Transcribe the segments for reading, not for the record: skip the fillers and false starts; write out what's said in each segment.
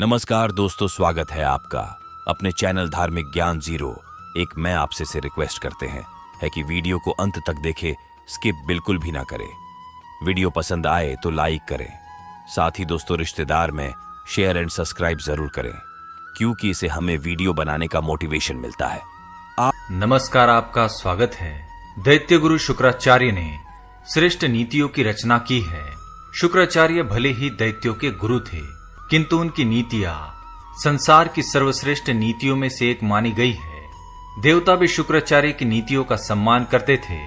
नमस्कार दोस्तों, स्वागत है आपका अपने चैनल धार्मिक ज्ञान जीरो। एक मैं आपसे से रिक्वेस्ट करते हैं कि वीडियो को अंत तक देखें, स्किप बिल्कुल भी ना करें। वीडियो पसंद आए तो लाइक करें, साथ ही दोस्तों रिश्तेदार में शेयर एंड सब्सक्राइब जरूर करें, क्योंकि इसे हमें वीडियो बनाने का मोटिवेशन मिलता है। नमस्कार, आपका स्वागत है। दैत्य गुरु शुक्राचार्य ने श्रेष्ठ नीतियों की रचना की है। शुक्राचार्य भले ही दैत्यों के गुरु थे, किंतु उनकी नीतियां संसार की सर्वश्रेष्ठ नीतियों में से एक मानी गई है। देवता भी शुक्राचार्य की नीतियों का सम्मान करते थे।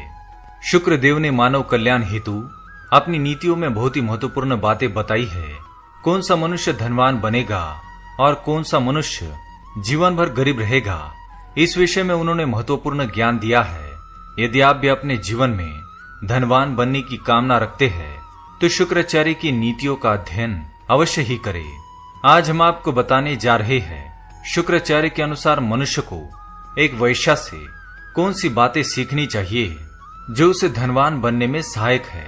शुक्रदेव ने मानव कल्याण हेतु अपनी नीतियों में बहुत ही महत्वपूर्ण बातें बताई है। कौन सा मनुष्य धनवान बनेगा और कौन सा मनुष्य जीवन भर गरीब रहेगा, इस विषय में उन्होंने महत्वपूर्ण ज्ञान दिया है। यदि आप भी अपने जीवन में धनवान बनने की कामना रखते हैं तो शुक्राचार्य की नीतियों का अध्ययन अवश्य ही करें। आज हम आपको बताने जा रहे हैं शुक्राचार्य के अनुसार मनुष्य को एक वैश्या से कौन सी बातें सीखनी चाहिए जो उसे धनवान बनने में सहायक है।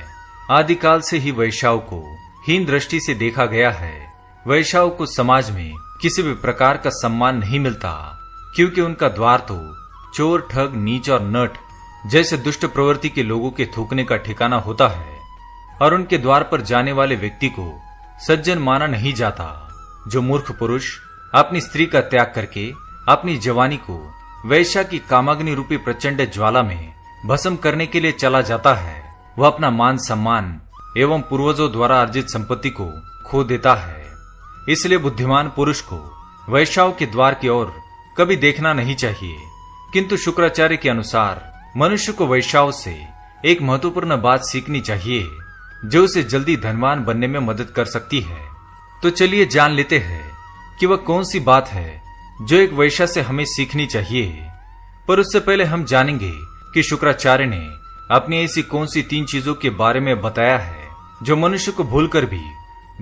आदिकाल से ही वैश्याओं को हीन दृष्टि से देखा गया है। वैश्याओं को समाज में किसी भी प्रकार का सम्मान नहीं मिलता, क्योंकि उनका द्वार तो चोर, ठग, नीच और नट जैसे दुष्ट प्रवृत्ति के लोगों के थूकने का ठिकाना होता है, और उनके द्वार पर जाने वाले व्यक्ति को सज्जन माना नहीं जाता। जो मूर्ख पुरुष अपनी स्त्री का त्याग करके अपनी जवानी को वैश्या की कामाग्नि रूपी प्रचंड ज्वाला में भस्म करने के लिए चला जाता है, वह अपना मान सम्मान एवं पूर्वजों द्वारा अर्जित संपत्ति को खो देता है। इसलिए बुद्धिमान पुरुष को वैश्याओं के द्वार की ओर कभी देखना नहीं चाहिए। किंतु शुक्राचार्य के अनुसार मनुष्य को वैश्याओं से एक महत्वपूर्ण बात सीखनी चाहिए जो उसे जल्दी धनवान बनने में मदद कर सकती है। तो चलिए जान लेते हैं कि वह कौन सी बात है जो एक वैश्या से हमें सीखनी चाहिए। पर उससे पहले हम जानेंगे कि शुक्राचार्य ने अपनी ऐसी कौन सी 3 चीजों के बारे में बताया है जो मनुष्य को भूलकर भी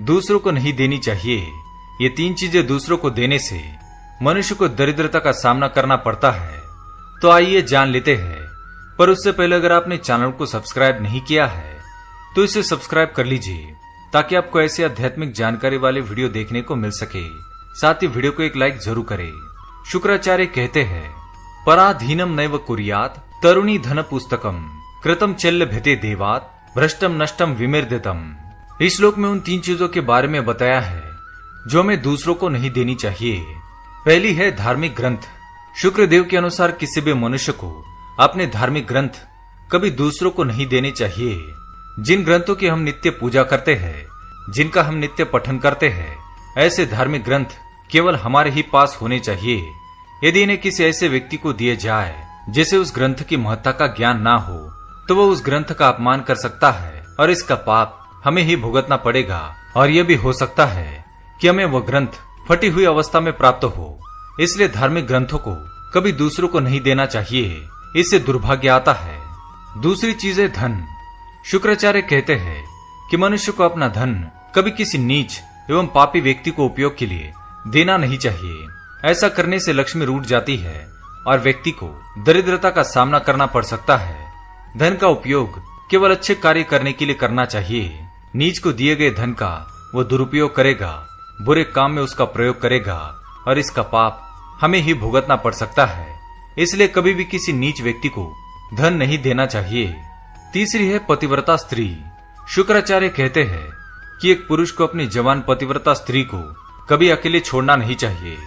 दूसरों को नहीं देनी चाहिए। ये 3 चीजें दूसरों को देने से मनुष्य को दरिद्रता का सामना करना पड़ता है। तो आइए जान लेते हैं। पर उससे पहले अगर आपने चैनल को सब्सक्राइब नहीं किया है तो इसे सब्सक्राइब कर लीजिए, ताकि आपको ऐसी आध्यात्मिक जानकारी वाले वीडियो देखने को मिल सके। साथ ही वीडियो को एक लाइक जरूर करें। शुक्राचार्य कहते हैं, पराधीनम नैव कुर्यात् तरुणी धन पुस्तकम कृतम चल्य भेते देवात भ्रष्टम नष्टम विमर्दितम। इस श्लोक में उन 3 चीजों के बारे में बताया है जो हमें दूसरों को नहीं देनी चाहिए। पहली है धार्मिक ग्रंथ। शुक्रदेव के अनुसार किसी भी मनुष्य को अपने धार्मिक ग्रंथ कभी दूसरों को नहीं देने चाहिए। जिन ग्रंथों की हम नित्य पूजा करते हैं, जिनका हम नित्य पठन करते हैं, ऐसे धार्मिक ग्रंथ केवल हमारे ही पास होने चाहिए। यदि इन्हें किसी ऐसे व्यक्ति को दिए जाए जिसे उस ग्रंथ की महत्ता का ज्ञान ना हो, तो वह उस ग्रंथ का अपमान कर सकता है और इसका पाप हमें ही भुगतना पड़ेगा। और यह भी हो सकता है कि हमें वह ग्रंथ फटी हुई अवस्था में प्राप्त हो। इसलिए धार्मिक ग्रंथों को कभी दूसरों को नहीं देना चाहिए, इससे दुर्भाग्य आता है। दूसरी चीज है धन। शुक्राचार्य कहते हैं कि मनुष्य को अपना धन कभी किसी नीच एवं पापी व्यक्ति को उपयोग के लिए देना नहीं चाहिए। ऐसा करने से लक्ष्मी रूठ जाती है और व्यक्ति को दरिद्रता का सामना करना पड़ सकता है। धन का उपयोग केवल अच्छे कार्य करने के लिए करना चाहिए। नीच को दिए गए धन का वो दुरुपयोग करेगा, बुरे काम में उसका प्रयोग करेगा और इसका पाप हमें ही भुगतना पड़ सकता है। इसलिए कभी भी किसी नीच व्यक्ति को धन नहीं देना चाहिए। तीसरी है पतिव्रता स्त्री। शुक्राचार्य कहते हैं कि एक पुरुष को अपनी जवान पतिव्रता स्त्री को कभी अकेले छोड़ना नहीं चाहिए,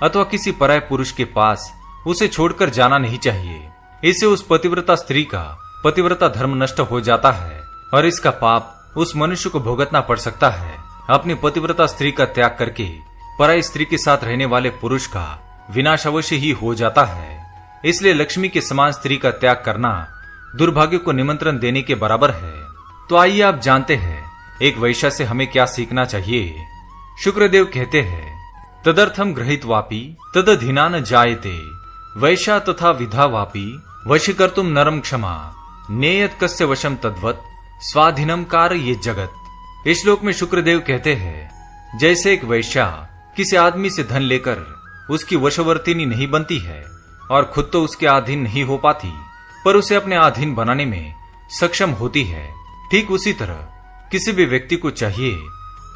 अथवा किसी पराये पुरुष के पास उसे छोड़कर जाना नहीं चाहिए। इससे उस पतिव्रता स्त्री का पतिव्रता धर्म नष्ट हो जाता है और इसका पाप उस मनुष्य को भुगतना पड़ सकता है। अपनी पतिव्रता स्त्री का त्याग करके पराई स्त्री के साथ रहने वाले पुरुष का विनाश अवश्य ही हो जाता है। इसलिए लक्ष्मी के समान स्त्री का त्याग करना दुर्भाग्य को निमंत्रण देने के बराबर है। तो आइए आप जानते हैं एक वैश्या से हमें क्या सीखना चाहिए। शुक्रदेव कहते हैं, तदर्थम गृहीत्वापि तदधीनान जायते वैश्या तथा विधा वापि वशीकर्तुम नरम क्षमा नेयत कस्य वशम तद्वत स्वाधीनम कार ये जगत। इस श्लोक में शुक्रदेव कहते हैं, जैसे एक वैश्या किसी आदमी से धन लेकर उसकी वशवर्तिनी नहीं बनती है और खुद तो उसके अधीन नहीं हो पाती, पर उसे अपने अधीन बनाने में सक्षम होती है, ठीक उसी तरह किसी भी व्यक्ति को चाहिए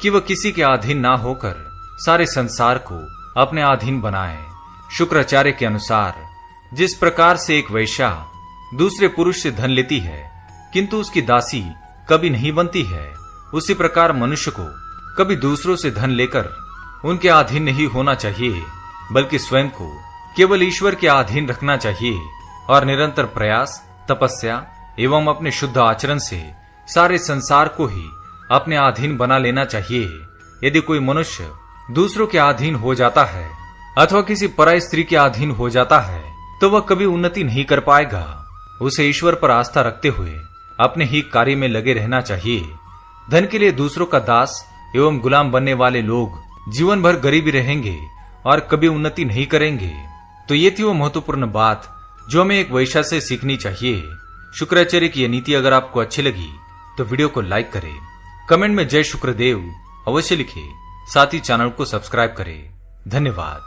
कि वह किसी के अधीन ना होकर सारे संसार को अपने अधीन बनाए। शुक्राचार्य के अनुसार जिस प्रकार से एक वैश्या दूसरे पुरुष से धन लेती है किंतु उसकी दासी कभी नहीं बनती है, उसी प्रकार मनुष्य को कभी दूसरों से धन लेकर उनके अधीन नहीं होना चाहिए, बल्कि स्वयं को केवल ईश्वर के अधीन रखना चाहिए और निरंतर प्रयास, तपस्या एवं अपने शुद्ध आचरण से सारे संसार को ही अपने अधीन बना लेना चाहिए। यदि कोई मनुष्य दूसरों के अधीन हो जाता है अथवा किसी पराई स्त्री के अधीन हो जाता है तो वह कभी उन्नति नहीं कर पाएगा। उसे ईश्वर पर आस्था रखते हुए अपने ही कार्य में लगे रहना चाहिए। धन के लिए दूसरों का दास एवं गुलाम बनने वाले लोग जीवन भर गरीबी रहेंगे और कभी उन्नति नहीं करेंगे। तो ये थी वो महत्वपूर्ण बात जो हमें एक वैश्या से सीखनी चाहिए। शुक्राचार्य की यह नीति अगर आपको अच्छी लगी तो वीडियो को लाइक करें, कमेंट में जय शुक्रदेव अवश्य लिखें, साथ ही चैनल को सब्सक्राइब करें। धन्यवाद।